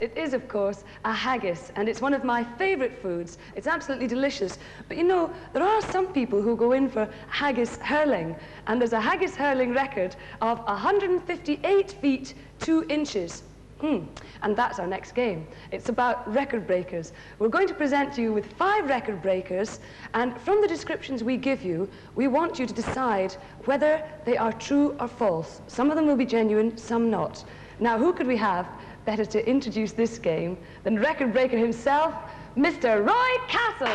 It is, of course, a haggis, and it's one of my favourite foods. It's absolutely delicious. But you know, there are some people who go in for haggis hurling, and there's a haggis hurling record of 158 feet 2 inches. And that's our next game. It's about record breakers. We're going to present you with 5 record breakers, and from the descriptions we give you, we want you to decide whether they are true or false. Some of them will be genuine, some not. Now, who could we have better to introduce this game than record breaker himself, Mr. Roy Castle.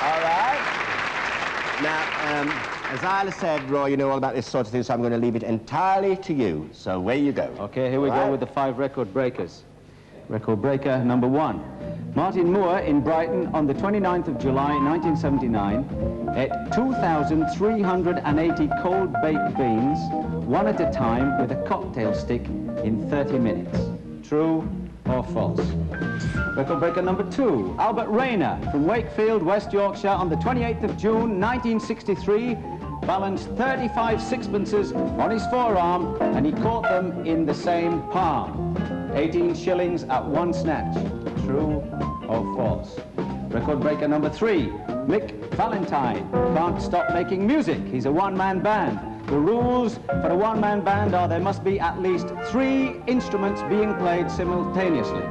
All right. Now, as Isla said, Roy, you know all about this sort of thing, so I'm going to leave it entirely to you. So away you go. Okay, here we go with the 5 record breakers. Record breaker number 1. Martin Moore in Brighton on the 29th of July 1979 ate 2,380 cold baked beans, one at a time with a cocktail stick in 30 minutes. True or false? Record breaker number 2. Albert Rayner from Wakefield, West Yorkshire on the 28th of June 1963 balanced 35 sixpences on his forearm and he caught them in the same palm. 18 shillings at 1 snatch. True or false? Record breaker number 3. Mick Valentine can't stop making music. He's a one-man band. The rules for a one-man band are there must be at least 3 instruments being played simultaneously.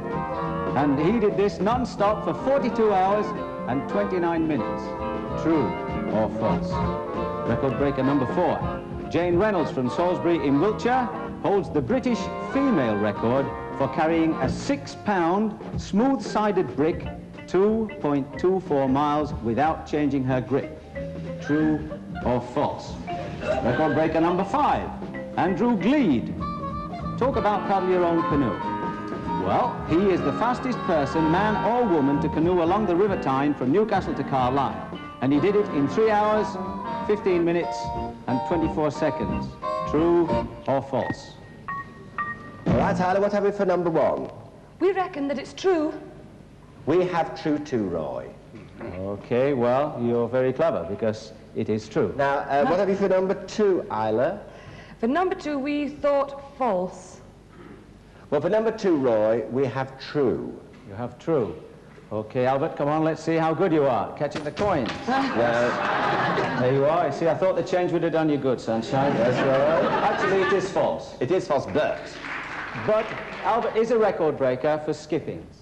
And he did this non-stop for 42 hours and 29 minutes. True or false? Record breaker number 4. Jane Reynolds from Salisbury in Wiltshire holds the British female record for carrying a 6-pound smooth-sided brick 2.24 miles without changing her grip. True or false? Record breaker number 5. Andrew Gleed. Talk about paddle your own canoe. Well, he is the fastest person, man or woman, to canoe along the River Tyne from Newcastle to Carlisle. And he did it in 3 hours, 15 minutes and 24 seconds. True or false? All right, Tyler, what have we for number 1? We reckon that it's true. We have true too, Roy. Okay, well, you're very clever because it is true. Now, what have you for number 2, Isla? For number 2, we thought false. Well, for number 2, Roy, we have true. You have true. Okay, Albert, come on, let's see how good you are catching the coins. There you are. You see, I thought the change would have done you good, sunshine. That's right. Actually, it is false. It is false, But Albert is a record breaker for skippings.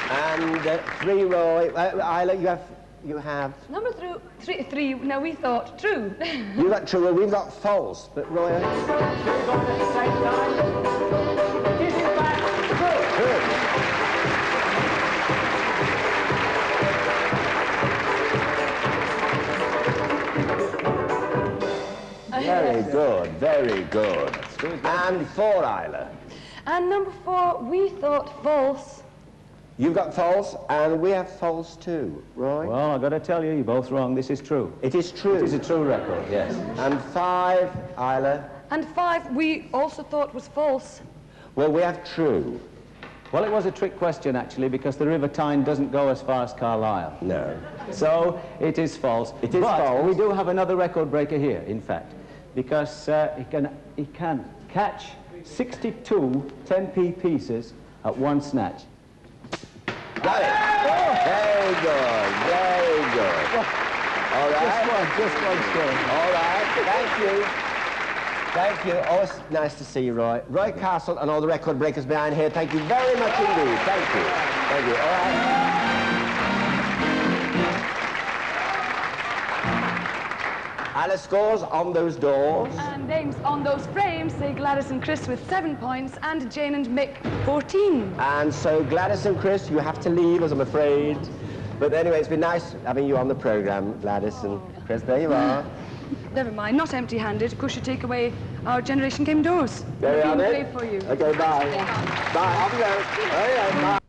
And 3, Roy. Isla, you have... Number 3, now we thought true. You got true, well, we've got false, but Roy... We're going at the same time. It is in fact true. Very good, very good. And 4, Isla. And number 4, we thought false. You've got false, and we have false too, Roy. Well, I've got to tell you, you're both wrong. This is true. It is true. It is a true record, yes. And 5, Isla. And 5, we also thought was false. Well, we have true. Well, it was a trick question, actually, because the River Tyne doesn't go as far as Carlisle. No. So, it is false. It is false. We do have another record breaker here, in fact, because he can catch 62 10p pieces at 1 snatch. Got it. Very good, very good. All right. Just one score. All right, thank you. Thank you. Always nice to see you, Roy. Roy Castle and all the record breakers behind here, thank you very much indeed. Thank you. Thank you. All right. Alice scores on those doors. And names on those frames say Gladys and Chris with 7 points and Jane and Mick 14. And so Gladys and Chris, you have to leave, as I'm afraid. But anyway, it's been nice having you on the programme, Gladys and Chris. There you are. Never mind, not empty-handed. Of course, you take away our Generation Game doors. There you are, brave for you. Okay, bye. Bye, off you go. Oh, yeah, bye.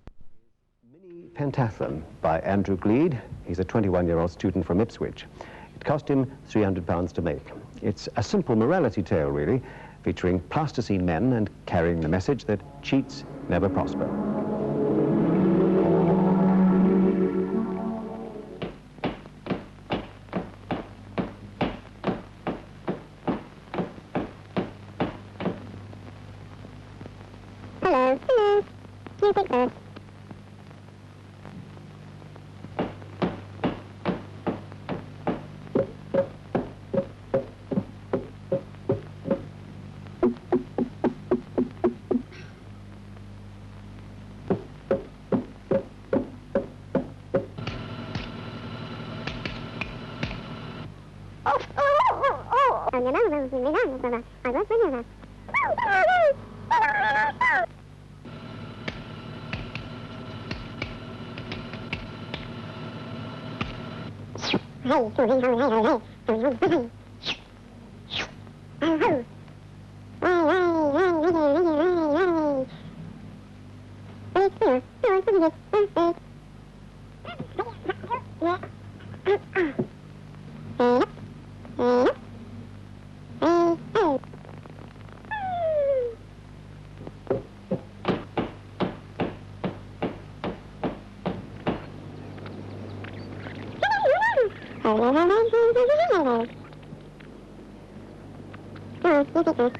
Mini Pentathlon by Andrew Gleed. He's a 21-year-old student from Ipswich. It cost him £300 to make. It's a simple morality tale, really. featuring plasticine men and carrying the message that cheats never prosper. Hello, hello. Music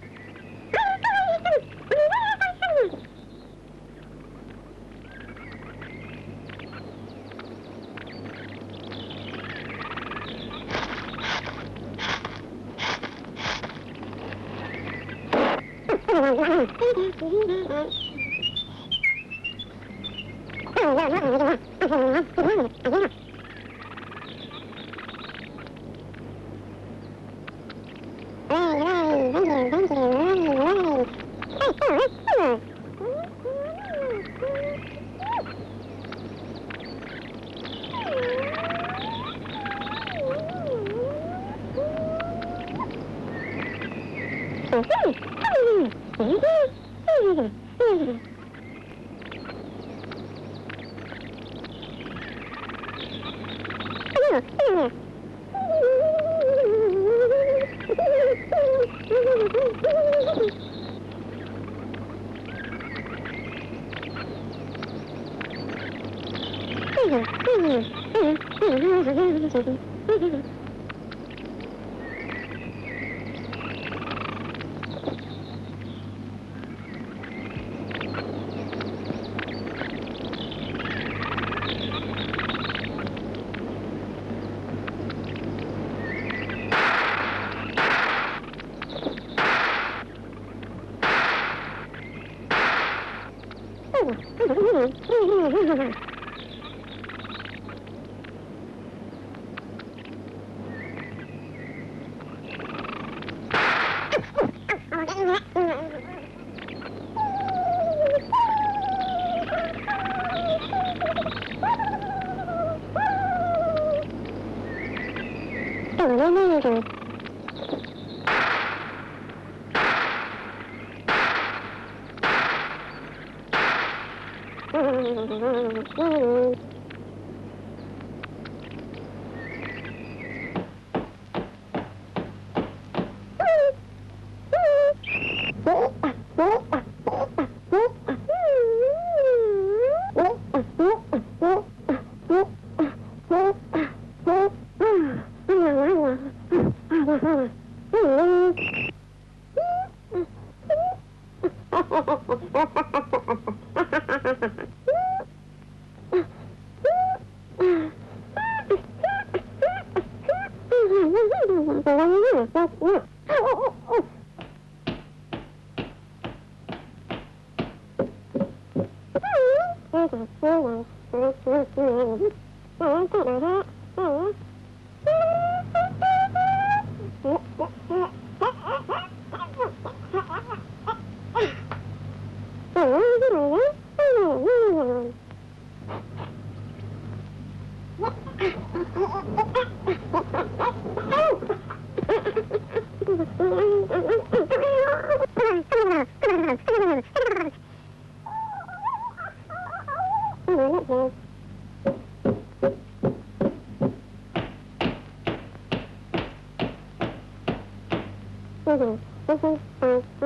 bird.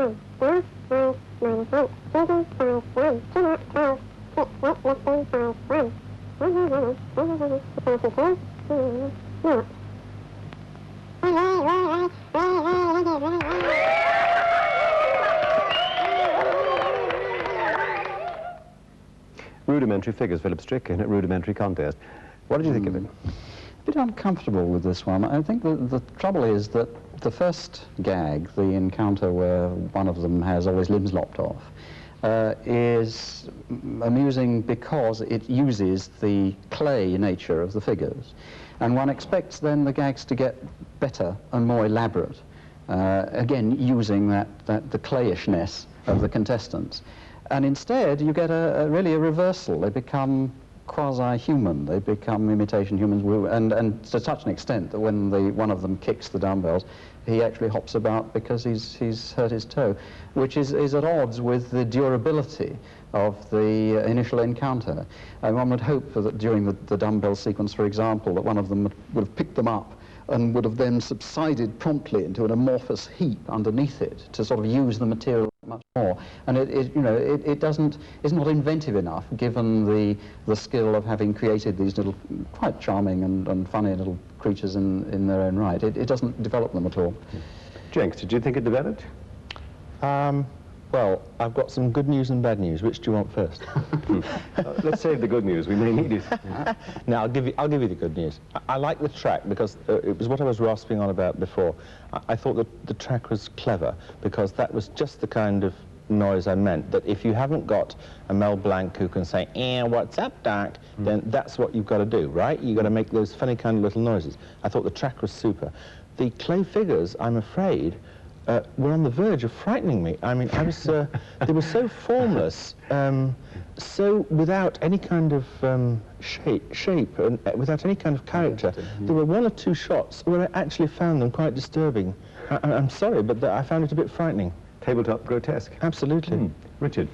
Rudimentary figures, Philip Strick, in a rudimentary contest. What did you think of it? A bit uncomfortable with this one. I think the trouble is that the first gag, the encounter where one of them has all his limbs lopped off, is amusing because it uses the clay nature of the figures. And one expects then the gags to get better and more elaborate, again using the clayishness of the contestants. And instead you get really a reversal. They become quasi-human, they become imitation humans, and to such an extent that when one of them kicks the dumbbells, he actually hops about because he's hurt his toe, which is at odds with the durability of the initial encounter. And one would hope that during the dumbbell sequence, for example, that one of them would have picked them up and would have then subsided promptly into an amorphous heap underneath it to sort of use the material much more. And it's not inventive enough, given the skill of having created these little, quite charming and funny little creatures in their own right. It doesn't develop them at all. Jenks, did you think it developed? Well, I've got some good news and bad news. Which do you want first? Let's save the good news. We may need it. No, I'll give you the good news. I like the track because it was what I was rasping on about before. I thought that the track was clever because that was just the kind of noise I meant. That if you haven't got a Mel Blanc who can say, what's up, Doc, then that's what you've got to do, right? You've got to make those funny kind of little noises. I thought the track was super. The clay figures, I'm afraid, were on the verge of frightening me. I mean, they were so formless, so without any kind of shape and without any kind of character. There were one or two shots where I actually found them quite disturbing. I'm sorry, but I found it a bit frightening. Tabletop grotesque. Absolutely. Richard?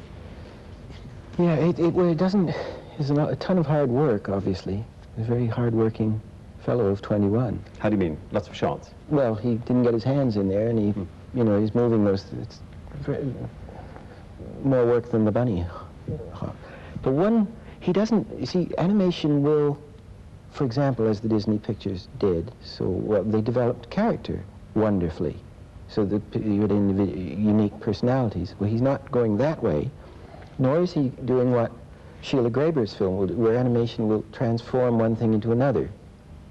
Yeah, it doesn't... It's a ton of hard work, obviously. He's a very hard-working fellow of 21. How do you mean? Lots of shots? Well, he didn't get his hands in there, and he, you know, he's moving those... It's more work than the bunny. But one, he doesn't... You see, animation will, for example, as the Disney pictures did, well, they developed character wonderfully. So that you had unique personalities. Well, he's not going that way, nor is he doing what Sheila Graber's film will do, where animation will transform one thing into another,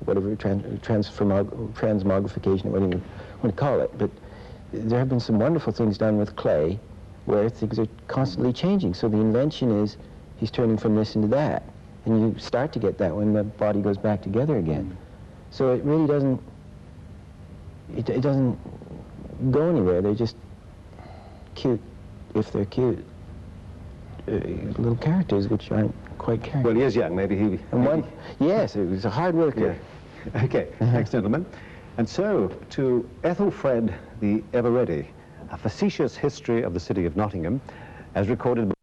whatever transmogrification, whatever you want to call it. But there have been some wonderful things done with clay, where things are constantly changing. So the invention is he's turning from this into that, and you start to get that when the body goes back together again. So it really doesn't. It doesn't go anywhere. They're just cute, if they're cute. Little characters which aren't quite characters. Well, he is young. Maybe he... And one, yes, it was a hard worker. Yeah. Okay, thanks, gentlemen. And so, to Ethelfred the Ever-Ready, a facetious history of the city of Nottingham, as recorded by